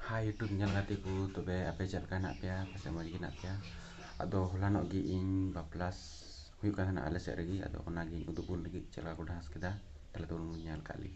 Hai YouTube nyal gati ku tobe ape chal ka nak pya pase moj gi nak pya ado holanok gi ing baplas huyuk kan na ale se regi ado ona gi udupun lagi chal ka das keda tala turun nyal kali.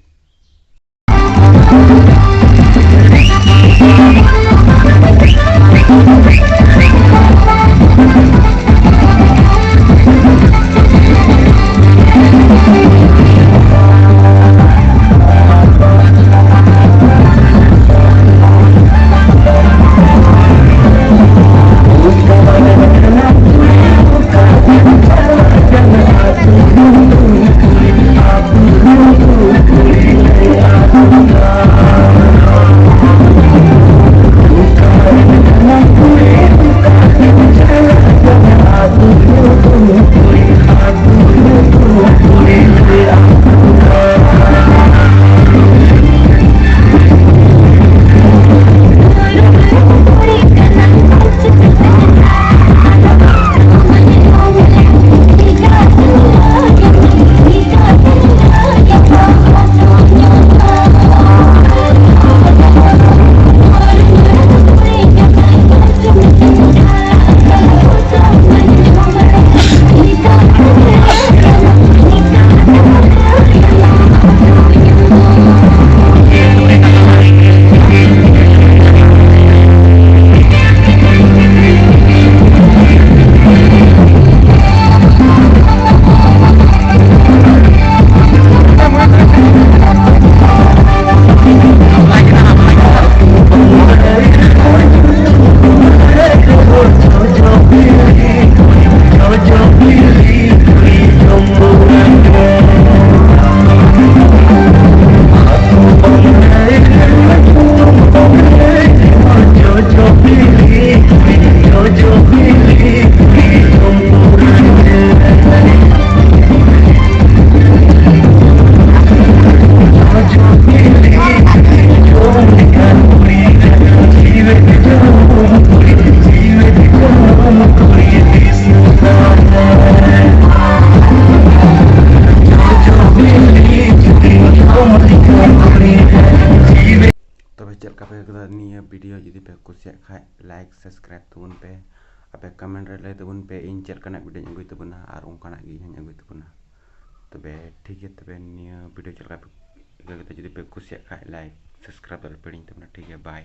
तबे चल का पे निया video जदि पे कुसिया खाय like subscribe तबुन पे आपे कमेंट रे ले तबुन पे इन चल कना वीडियो अगुई तबुना आर उनकाना गी हन अगुई तबुना तबे ठीक है तबे निया वीडियो चल का पे जदि पे कुसिया खाय लाइक सब्सक्राइब पे पेडिंग तबुना ठीक है बाय।